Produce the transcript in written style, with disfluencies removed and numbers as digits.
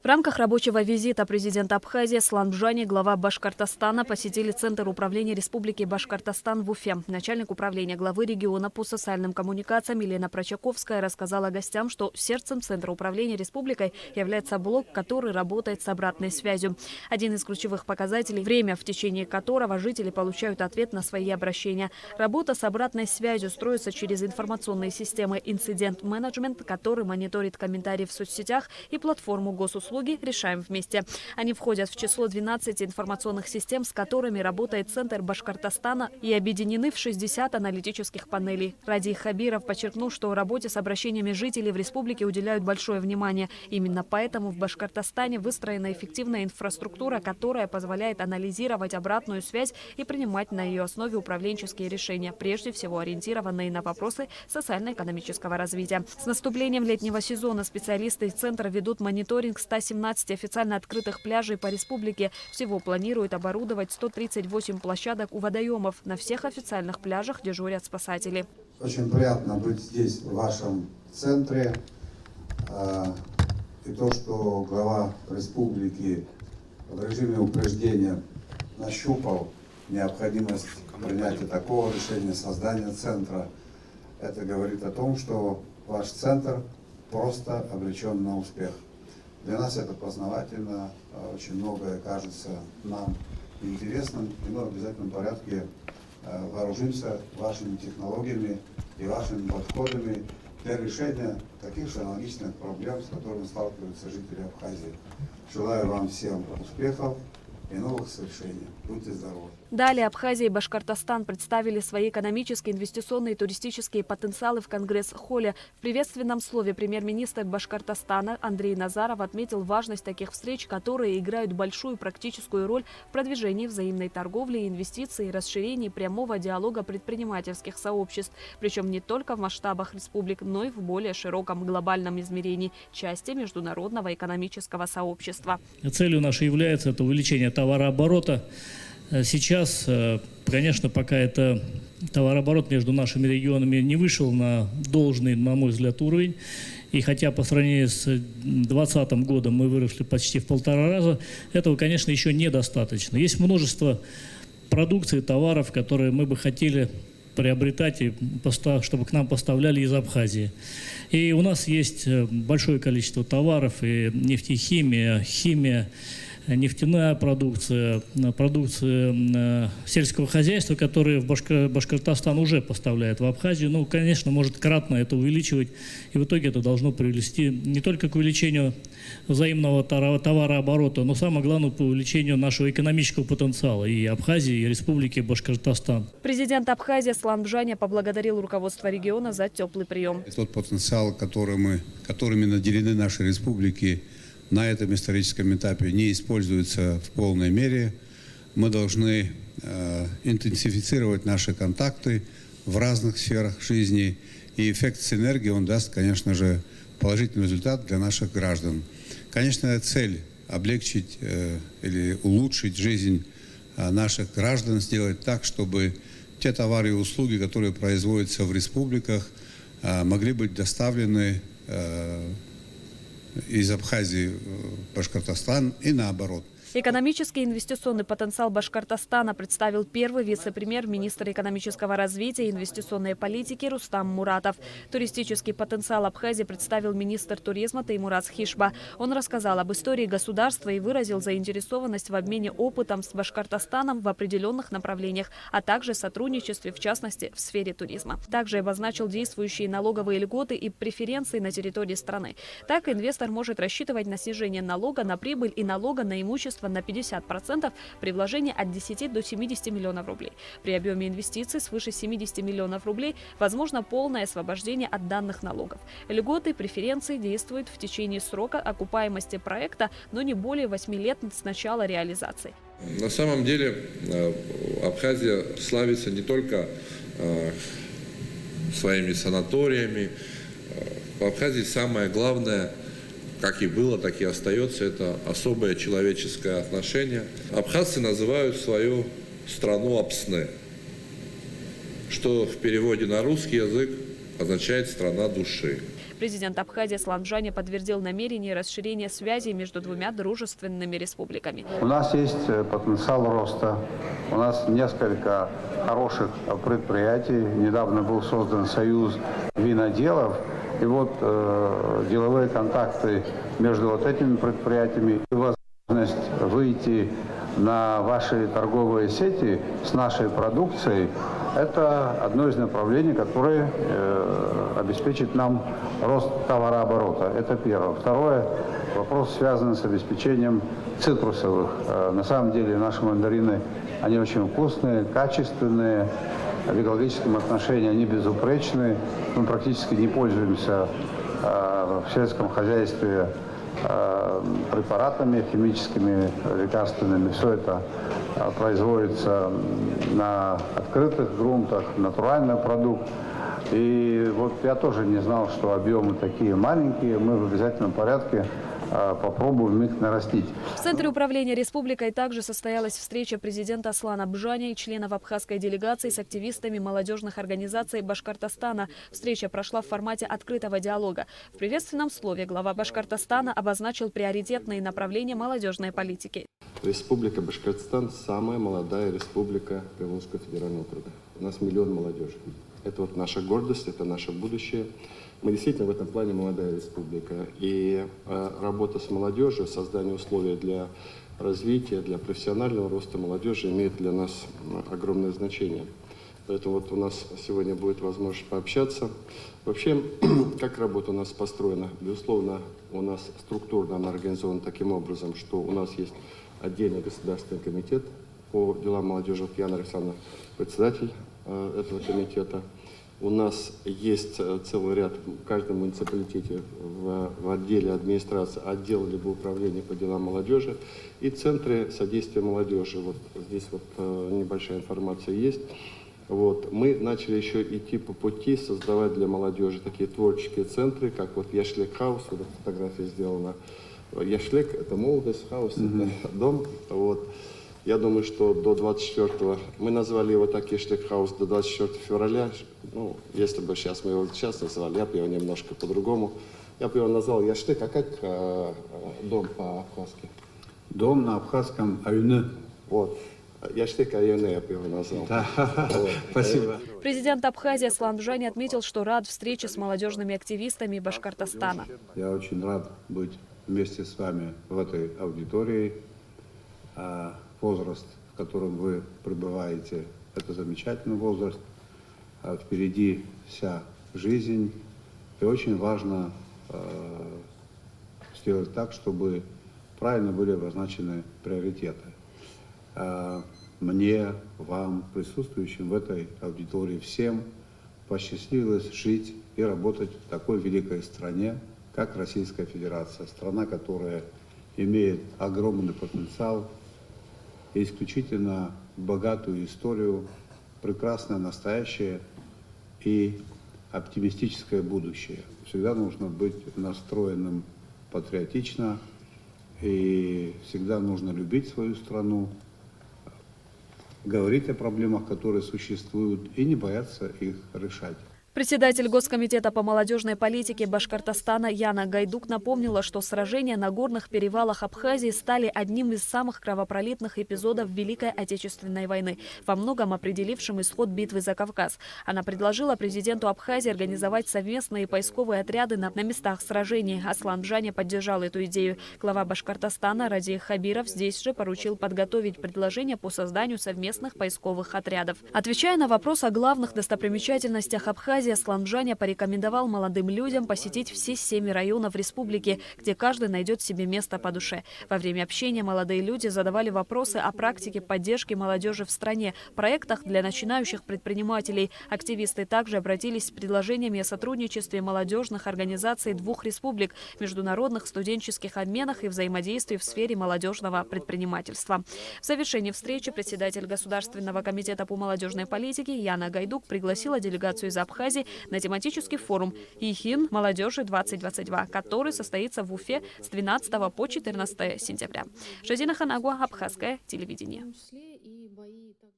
В рамках рабочего визита президента Абхазии Аслан Бжани, глава Башкортостана, посетили Центр управления Республики Башкортостан в Уфе. Начальник управления главы региона по социальным коммуникациям Елена Прочаковская рассказала гостям, что сердцем Центра управления республикой является блок, который работает с обратной связью. Один из ключевых показателей – время, в течение которого жители получают ответ на свои обращения. Работа с обратной связью строится через информационные системы «Инцидент-менеджмент», который мониторит комментарии в соцсетях, и платформу госуслуги «Решаем вместе». Они входят в число 12 информационных систем, с которыми работает Центр Башкортостана, и объединены в 60 аналитических панелей. Ради Хабиров подчеркнул, что работе с обращениями жителей в республике уделяют большое внимание. Именно поэтому в Башкортостане выстроена эффективная инфраструктура, которая позволяет анализировать обратную связь и принимать на ее основе управленческие решения, прежде всего ориентированные на вопросы социально-экономического развития. С наступлением летнего сезона специалисты Центра ведут мониторинг 117 официально открытых пляжей по республике. Всего планируют оборудовать 138 площадок у водоемов. На всех официальных пляжах дежурят спасатели. Очень приятно быть здесь, в вашем центре. И то, что глава республики в режиме упреждения нащупал необходимость принятия такого решения, создания центра, это говорит о том, что ваш центр просто обречен на успех. Для нас это познавательно, очень многое кажется нам интересным, и мы в обязательном порядке вооружимся вашими технологиями и вашими подходами для решения таких же аналогичных проблем, с которыми сталкиваются жители Абхазии. Желаю вам всем успехов и новых свершений. Будьте здоровы. Далее Абхазия и Башкортостан представили свои экономические, инвестиционные и туристические потенциалы в Конгресс-холле. В приветственном слове премьер-министр Башкортостана Андрей Назаров отметил важность таких встреч, которые играют большую практическую роль в продвижении взаимной торговли, инвестиций и расширении прямого диалога предпринимательских сообществ. Причем не только в масштабах республик, но и в более широком глобальном измерении части международного экономического сообщества. Целью нашей является это увеличение товарооборота. Сейчас, конечно, пока это товарооборот между нашими регионами не вышел на должный, на мой взгляд, уровень, и хотя по сравнению с 2020 годом мы выросли почти в 1,5 раза, этого, конечно, еще недостаточно. Есть множество продукций, товаров, которые мы бы хотели приобретать, и чтобы к нам поставляли из Абхазии. И у нас есть большое количество товаров, и нефтехимия, химия, нефтяная продукция, продукция сельского хозяйства, которые в Башкортостан уже поставляет в Абхазию. Ну, конечно, может кратно это увеличивать, и в итоге это должно привести не только к увеличению взаимного товарооборота, но самое главное, к увеличению нашего экономического потенциала и Абхазии, и Республики Башкортостан. Президент Абхазии Аслан Бжани поблагодарил руководство региона за теплый прием. Тот потенциал, которыми наделены наши республики, на этом историческом этапе не используется в полной мере. Мы должны интенсифицировать наши контакты в разных сферах жизни. И эффект синергии, он даст, конечно же, положительный результат для наших граждан. Конечно, цель облегчить или улучшить жизнь наших граждан, сделать так, чтобы те товары и услуги, которые производятся в республиках, могли быть доставлены из Абхазии в Башкортостан и наоборот. Экономический и инвестиционный потенциал Башкортостана представил первый вице-премьер-министр экономического развития и инвестиционной политики Рустам Муратов. Туристический потенциал Абхазии представил министр туризма Теймураз Хишба. Он рассказал об истории государства и выразил заинтересованность в обмене опытом с Башкортостаном в определенных направлениях, а также сотрудничестве, в частности, в сфере туризма. Также обозначил действующие налоговые льготы и преференции на территории страны. Так, инвестор может рассчитывать на снижение налога на прибыль и налога на имущество на 50% при вложении от 10 до 70 миллионов рублей. При объеме инвестиций свыше 70 миллионов рублей возможно полное освобождение от данных налогов. Льготы и преференции действуют в течение срока окупаемости проекта, но не более 8 лет с начала реализации. На самом деле Абхазия славится не только своими санаториями. В Абхазии самое главное, как и было, так и остается, это особое человеческое отношение. Абхазцы называют свою страну Апсне, что в переводе на русский язык означает «страна души». Президент Абхазии Аслан Бжаня подтвердил намерение расширения связей между двумя дружественными республиками. У нас есть потенциал роста. У нас несколько хороших предприятий. Недавно был создан союз виноделов. И вот деловые контакты между вот этими предприятиями и возможность выйти на ваши торговые сети с нашей продукцией – это одно из направлений, которое обеспечит нам рост товарооборота. Это первое. Второе – вопрос связан с обеспечением цитрусовых. На самом деле наши мандарины, они очень вкусные, качественные, в экологическом отношении они безупречные. Мы практически не пользуемся в сельском хозяйстве препаратами химическими, лекарственными. Все это производится на открытых грунтах, натуральный продукт. И вот я тоже не знал, что объемы такие маленькие. Мы в обязательном порядке попробуем их нарастить. В Центре управления республикой также состоялась встреча президента Аслана Бжаня и членов абхазской делегации с активистами молодежных организаций Башкортостана. Встреча прошла в формате открытого диалога. В приветственном слове глава Башкортостана обозначил приоритетные направления молодежной политики. Республика Башкортостан – самая молодая республика Приволжского федерального округа. У нас миллион молодежи. Это вот наша гордость, это наше будущее. Мы действительно в этом плане молодая республика. И работа с молодежью, создание условий для развития, для профессионального роста молодежи имеет для нас огромное значение. Поэтому вот у нас сегодня будет возможность пообщаться. Вообще, как работа у нас построена? Безусловно, у нас структурно она организована таким образом, что у нас есть отдельный государственный комитет по делам молодежи. Яна Александровна, председатель этого комитета. У нас есть целый ряд, в каждом муниципалитете в отделе администрации, отдел либо управления по делам молодежи и центры содействия молодежи. Вот здесь вот небольшая информация есть. Вот. Мы начали еще идти по пути, создавать для молодежи такие творческие центры, как вот Яшлек Хаус, вот фотография сделана. Яшлек – это молодость, хаус – это дом. Вот. Я думаю, что до 24-го, мы назвали его так, Яшлек Хаус, до 24 февраля. Ну, если бы сейчас мы его сейчас назвали, я бы его немножко по-другому. Я бы его назвал Яшлек, а как дом по-абхазски? Дом на абхазском Аюны. Вот. Яшлек Аюны я бы его назвал. Вот. Спасибо. Президент Абхазии Аслан Бжаня отметил, что рад встрече с молодежными активистами Башкортостана. Я очень рад быть вместе с вами в этой аудитории. Возраст, в котором вы пребываете, это замечательный возраст. Впереди вся жизнь. И очень важно сделать так, чтобы правильно были обозначены приоритеты. Мне, вам, присутствующим в этой аудитории, всем посчастливилось жить и работать в такой великой стране, как Российская Федерация. Страна, которая имеет огромный потенциал, исключительно богатую историю, прекрасное настоящее и оптимистическое будущее. Всегда нужно быть настроенным патриотично, и всегда нужно любить свою страну, говорить о проблемах, которые существуют, и не бояться их решать. Председатель Госкомитета по молодежной политике Башкортостана Яна Гайдук напомнила, что сражения на горных перевалах Абхазии стали одним из самых кровопролитных эпизодов Великой Отечественной войны, во многом определившим исход битвы за Кавказ. Она предложила президенту Абхазии организовать совместные поисковые отряды на местах сражений. Аслан Бжаня поддержал эту идею. Глава Башкортостана Ради Хабиров здесь же поручил подготовить предложение по созданию совместных поисковых отрядов. Отвечая на вопрос о главных достопримечательностях Абхазии, Аслан Бжаня порекомендовал молодым людям посетить все 7 районов республики, где каждый найдет себе место по душе. Во время общения молодые люди задавали вопросы о практике поддержки молодежи в стране, проектах для начинающих предпринимателей. Активисты также обратились с предложениями о сотрудничестве молодежных организаций двух республик, международных студенческих обменах и взаимодействии в сфере молодежного предпринимательства. В завершении встречи председатель Государственного комитета по молодежной политике Яна Гайдук пригласила делегацию из Абхазии на тематический форум «Ихин молодежи-2022», который состоится в Уфе с 12 по 14 сентября. Шазина Ханагуа, Абхазское телевидение.